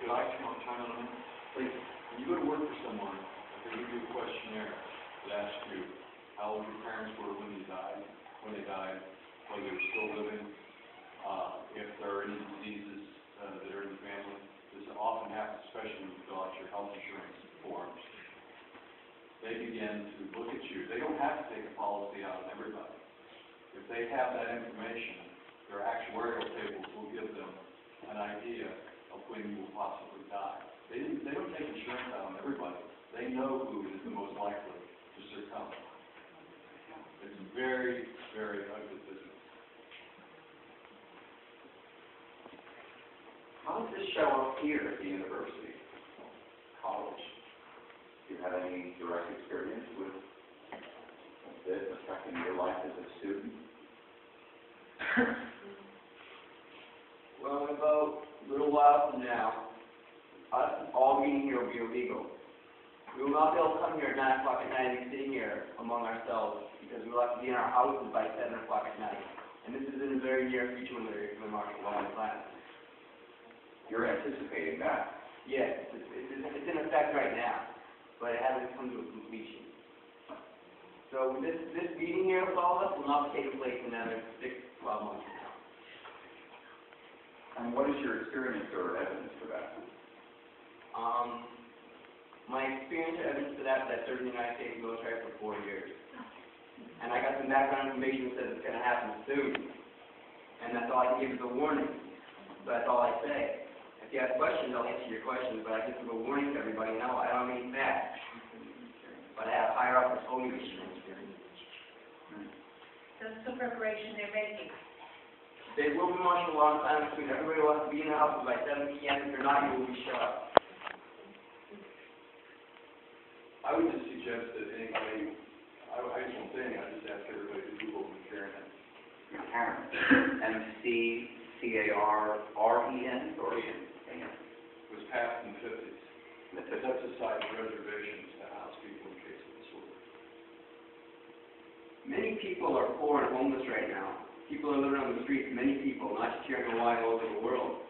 Could I chime on that? Like, when you go to work for someone, they give you a questionnaire that asks you how old your parents were when they died, whether they're still living, if there are any diseases that are in the family. This often happens, especially when you fill out your health insurance forms. They begin to look at you. They don't have to take a policy out of everybody. If they have that information, their actuarial tables will give them an idea of when you will possibly die. They don't take insurance out on everybody. They know who is the most likely to succumb. It's very, very ugly business. How does this show up here at the university, college? Do you have any direct experience with this affecting your life as a student? Well, in about a little while from now, us all meeting here will be illegal. We will not be able to come here at 9 o'clock at night and be sitting here among ourselves because we will have to be in our houses by 7 o'clock at night. And this is in the very near future when martial law is planned. You're anticipating that? Yes, it's in effect right now, but it hasn't come to a completion. So this meeting here with all of us will not be taking place in another 6-12 months from now. And what is your experience or evidence for that? My experience or evidence for that is I served in the United States military for 4 years. And I got some background information that says it's going to happen soon. And that's all I can give is a warning. So that's all I say. If you have questions, I'll answer your questions, but I just give a warning to everybody. No, I don't mean that. But I have higher up exposure experience. That's the preparation they're making. They will be martial law time soon. Everybody will have to be in the house by 7 p.m. If you're not, you will be shot. I would just suggest that anybody, I just won't say anything, I just ask everybody to Google McCarran. McCarran, or It was passed in the 50s. It sets aside reservations to house people in case of disorder. Many people are poor and homeless right now. People are living on the streets, many people, not just here in Hawaii, all over the world.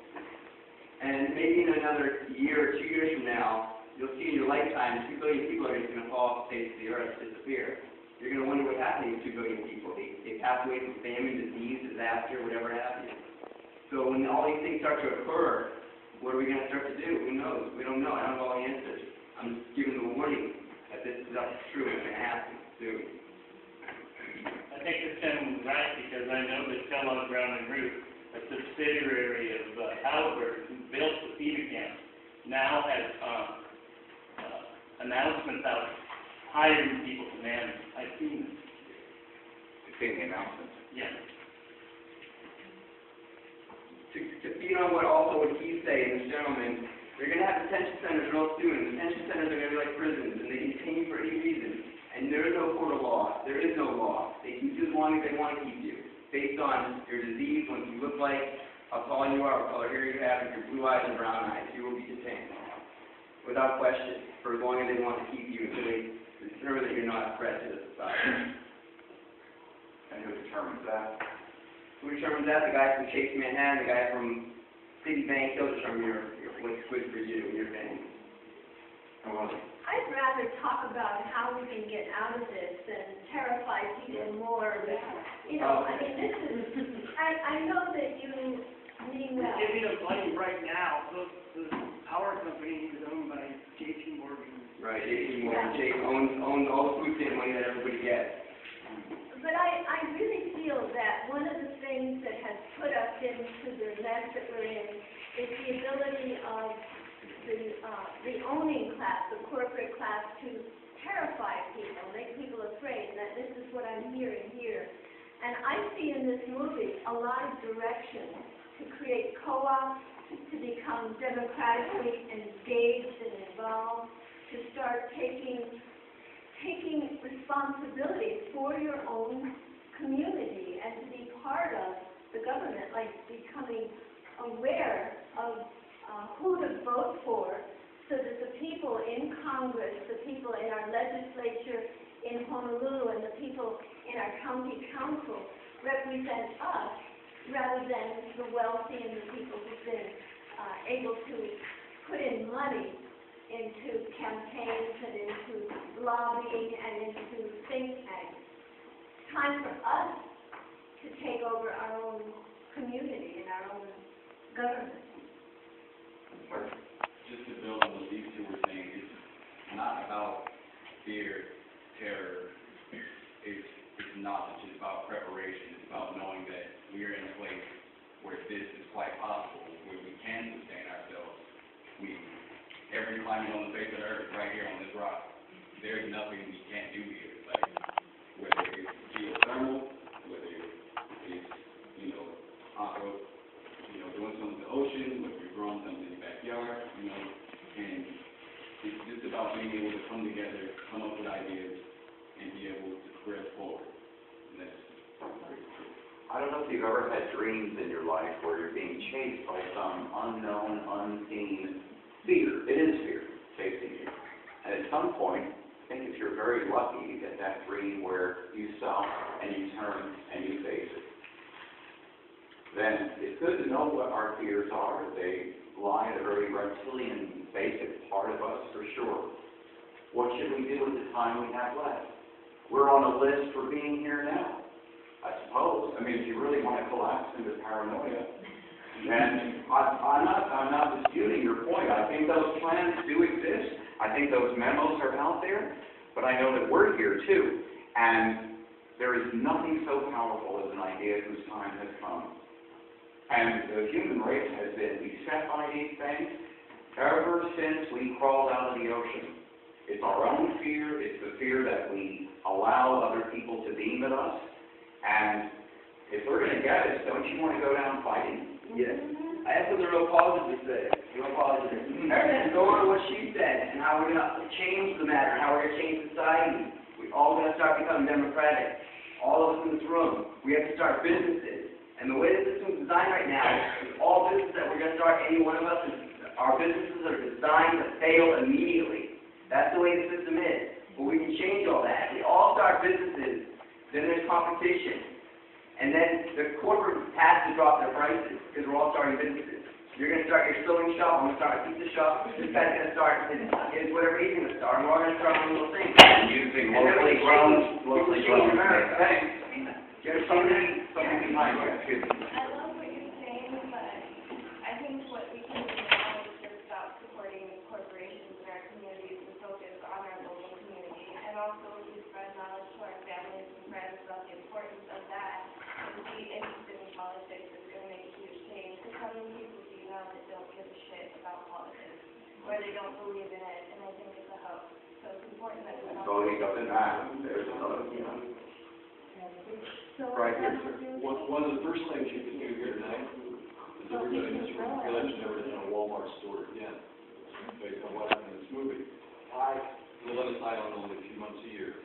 And maybe in another year or 2 years from now, you'll see in your lifetime 2 billion people are just going to fall off the face of the earth, disappear. You're going to wonder what's happening with 2 billion people. They pass away from famine, disease, disaster, whatever have you. So when all these things start to occur, what are we going to start to do? Who knows? We don't know. I don't know all the answers. I'm just giving them a warning that this is true and it's going to happen soon. I think this gentleman's right because I know that Kellogg Brown and Root, a subsidiary of Halliburton, who built the feeder camp, now has announcements out hiring people to man it. I've seen them. You've seen the announcements? Yeah. To feed on what he's saying, this gentleman, they're going to have detention centers real soon. Detention centers are going to be like prisons, and they can detain you for any reason. And there is no court of law. There is no law. They keep you as long as they want to keep you, based on your disease, what you look like, how tall you are, what color hair you have, if you're blue eyes and brown eyes. You will be detained, without question, for as long as they want to keep you until they determine that you're not a threat to the society. And who determines that? Who determines that? The guy from Chase Manhattan, the guy from Citibank, he'll determine what's good for you and your family. I'd rather talk about how we can get out of this than terrify people more. But, I mean, this is, I know that you mean well. We're giving a buddy right now. The power company is owned by J.P. Morgan. Right, J.P. Morgan. J.P. owns all the food stamp money that everybody gets. But I really feel that one of the things that has put us into the mess that we're in is the ability of the owning class, the corporate class, to terrify people, make people afraid. That this is what I'm hearing here. And I see in this movie a lot of direction to create co-ops, to become democratically engaged and involved, to start taking responsibility for your own community and to be part of the government, like becoming aware of who to vote for so that the people in Congress, the people in our legislature in Honolulu, and the people in our county council represent us rather than the wealthy and the people who've been able to put in money into campaigns and into lobbying and into think tanks. It's time for us to take over our own community and our own government. Just to build on what these two were saying, it's not about fear, terror. It's not. It's just about preparation. It's about knowing that we are in a place where this is quite possible, where we can sustain ourselves. Every climate on the face of the earth, right here on this rock, there's nothing we can't do here. Like, whether it's geothermal, whether it's, doing something in the ocean, whether you're growing something in your backyard, and it's just about being able to come together, come up with ideas, and be able to progress forward. And that's pretty cool. I don't know if you've ever had dreams in your life where you're being chased by some unknown, unseen fear. It is fear chasing you. And at some point, I think if you're very lucky, you get that dream where you stop and you turn and you face it. Then it's good to know what our fears are. They lie at a very reptilian, basic part of us for sure. What should we do with the time we have left? We're on a list for being here now, I suppose. I mean, if you really want to collapse into paranoia, then I'm not disputing your point. I think those plans do exist. I think those memos are out there, but I know that we're here too. And there is nothing so powerful as an idea whose time has come. And the human race has been beset by these things ever since we crawled out of the ocean. It's our own fear. It's the fear that we allow other people to beam at us. And if we're going to get us, don't you want to go down fighting? Yes. I have something real positive to say. Real positive. And go on to what she said and how we're going to change the matter, how we're going to change society. We're all going to start becoming democratic. All of us in this room. We have to start businesses. And the way the system is designed right now is all businesses that we're going to start, any one of us, our businesses are designed to fail immediately. That's the way the system is. But we can change all that. If we all start businesses, then there's competition. And then the corporate has to drop their prices because we're all starting businesses. You're going to start your sewing shop, I'm going to start a pizza shop, this guy's going to start whatever he's going to start, and we're all going to start one of those things. And using locally grown America. Thanks. There's something behind that, too. I love what you're saying, but I think what we can do now is just stop supporting corporations in our communities and focus on our local community, and also to spread knowledge to our families and friends about the importance of that, and be interested in politics is going to make a huge change. Because how many people do you know that don't give a shit about politics, or they don't believe in it, and they think it's a hoax? So it's important that we Voting doesn't matter. There's another, So Right here, sir. One of the first things you can do here tonight is everybody in this room village never been in a Walmart store again, based on what happened in this movie. I live on this island only a few months a year.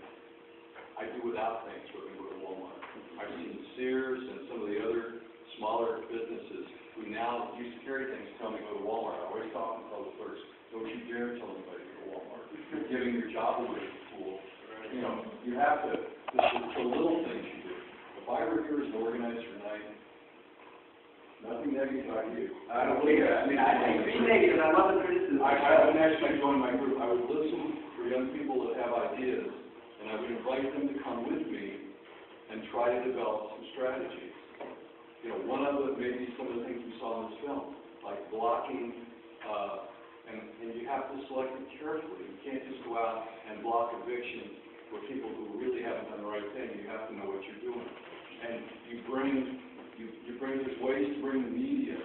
I do without things when we go to Walmart. I've seen Sears and some of the other smaller businesses who now used to carry things tell me go to Walmart. I always talk and tell the clerks, don't you dare tell anybody to go to Walmart. You're giving your job away to the pool. You have to, the little things you do. If I were here as an organizer tonight, nothing negative about you. I don't believe that. I mean, I think it's negative. I love the criticism. I wouldn't actually join my group. I would listen for young people that have ideas, and I would invite them to come with me and try to develop some strategies. One of them may be some of the things we saw in this film, like blocking, and you have to select it carefully. You can't just go out and block evictions for people who really haven't done the right thing. You have to know what you're doing. And you bring there's ways to bring the media.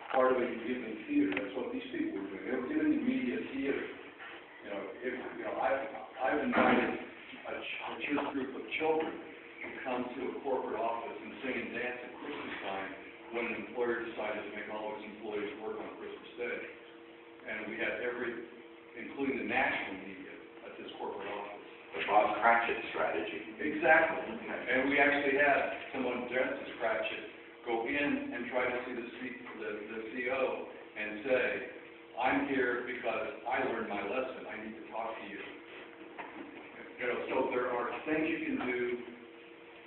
Part of it you give them theater. That's what these people are doing. They're giving the media theater. I've invited a church group of children to come to a corporate office and sing and dance at Christmas time when an employer decided to make all of its employees work on Christmas Day. And we had including the national media at this corporate office. The Bob Cratchit strategy. Exactly. And we actually had someone dressed as Cratchit go in and try to see the CO and say, I'm here because I learned my lesson. I need to talk to you. So there are things you can do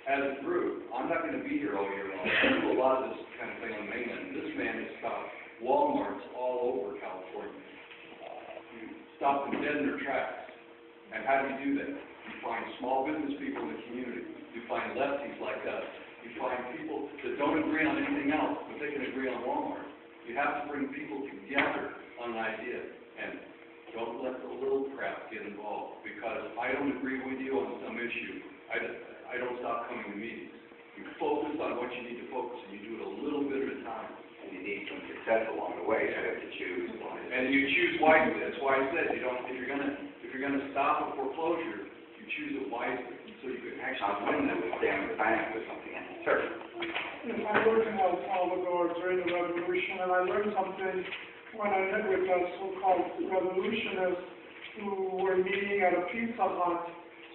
as a group. I'm not going to be here all year long. I do a lot of this kind of thing on the mainland. This man has stopped Walmarts all over California. You stop them dead in their tracks. And how do you do that? You find small business people in the community. You find lefties like us. You find people that don't agree on anything else, but they can agree on Walmart. You have to bring people together on an idea. And don't let the little crap get involved. Because I don't agree with you on some issue, I don't stop coming to meetings. You focus on what you need to focus, and you do it a little bit at a time. And you need some success along the way, so you have to choose one. And you choose wisely. That's why I said if you're gonna stop a foreclosure, you choose it wisely, so you can actually win them. Stand with finance or something. Sure. Yes, I worked in El Salvador during the revolution, and I learned something when I met with so-called revolutionists who were meeting at a Pizza Hut,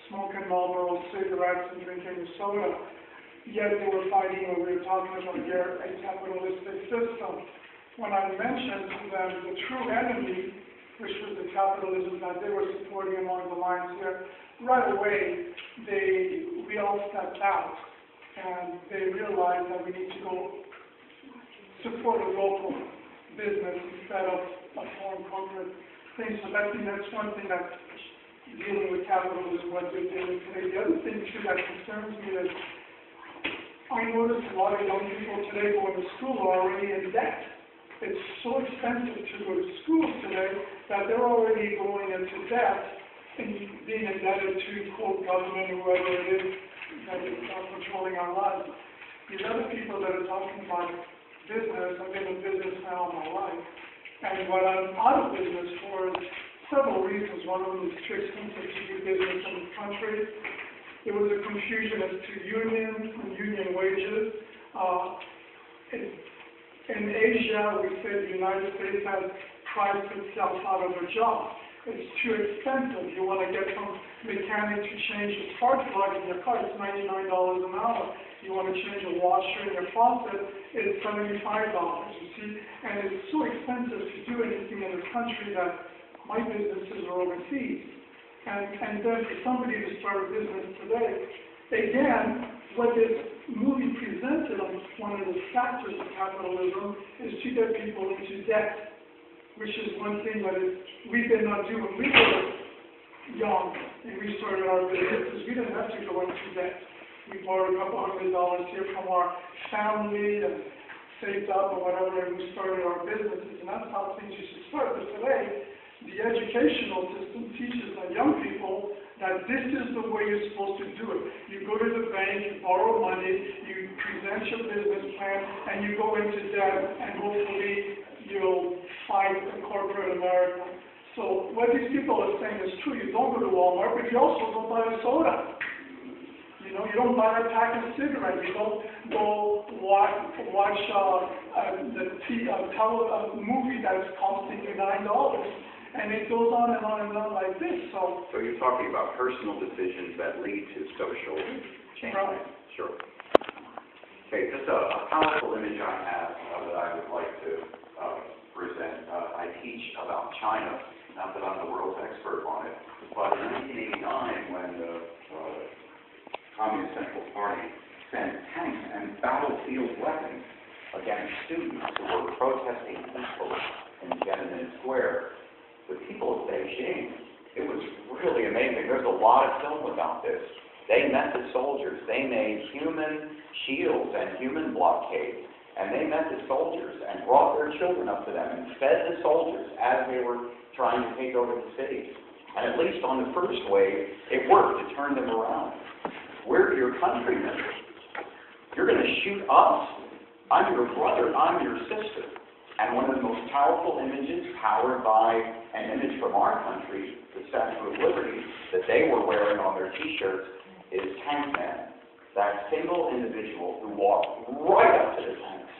smoking Marlboro cigarettes and drinking soda. Yet they were fighting when we were talking about a capitalistic system. When I mentioned to them the true enemy, which was the capitalism that they were supporting along the lines here, right away we all stepped out and they realized that we need to go support a local business instead of a foreign corporate thing. So I think that's one thing that dealing with capitalism, what they're doing today. The other thing too that concerns me is I notice a lot of young people today going to school are already in debt. It's so expensive to go to school today that they're already going into debt and being indebted to, quote, government or whoever it is that is controlling our lives. These other people that are talking about business, I've been in business now all my life, and what I'm out of business for is several reasons. One of them is too expensive to do business in this country. There was a confusion as to unions and union wages. In Asia, we say the United States has priced itself out of a job. It's too expensive. You want to get some mechanic to change a spark plug in your car, it's $99 an hour. You want to change a washer in your faucet, it's $75, you see. And it's so expensive to do anything in this country that my businesses are overseas. And then for somebody to start a business today, again, what this movie presented on one of the factors of capitalism is to get people into debt, which is one thing that we did not do when we were young and we started our businesses. We didn't have to go into debt. We borrowed a couple $100 here from our family and saved up or whatever, and we started our businesses, and that's how things used to start. But today, the educational system teaches our young people that this is the way you're supposed to do it. You go to the bank, you borrow money, you present your business plan, and you go into debt, and hopefully you'll fight the corporate America. So what these people are saying is true. You don't go to Walmart, but you also don't buy a soda. You know, you don't buy a pack of cigarettes. You don't go watch a movie that's costing you $9. And it goes on and on and on like this. So you're talking about personal decisions that lead to social change. Right. Sure. Okay, just a powerful image I have that I would like to present. I teach about China, not that I'm the world's expert on it, but in 1989 when the Communist Central Party sent tanks and battlefield weapons against students who were protesting peacefully in Tiananmen Square, the people of Beijing, it was really amazing. There's a lot of film about this. They met the soldiers. They made human shields and human blockades. And they met the soldiers and brought their children up to them and fed the soldiers as they were trying to take over the cities. And at least on the first wave, it worked to turn them around. We're your countrymen. You're going to shoot us. I'm your brother. I'm your sister. And one of the most powerful images, powered by an image from our country, the Statue of Liberty, that they were wearing on their T-shirts, is Tank Man, that single individual who walked right up to the tanks,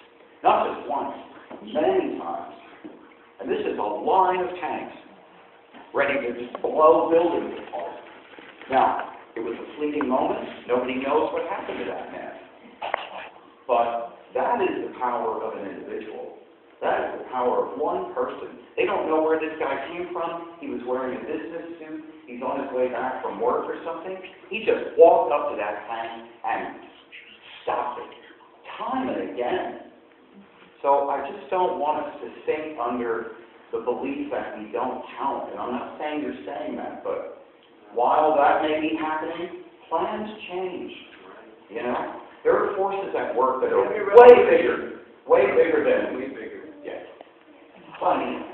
not just once, many times. And this is a line of tanks ready to just blow buildings apart. Now, it was a fleeting moment. Nobody knows what happened to that man. But that is the power of an individual. That is the power of one person. They don't know where this guy came from. He was wearing a business suit. He's on his way back from work or something. He just walked up to that tank and stopped it. Time and again. So I just don't want us to sink under the belief that we don't count. And I'm not saying you're saying that, but while that may be happening, plans change. You know? There are forces at work that are way bigger than, Way bigger. yes, plenty.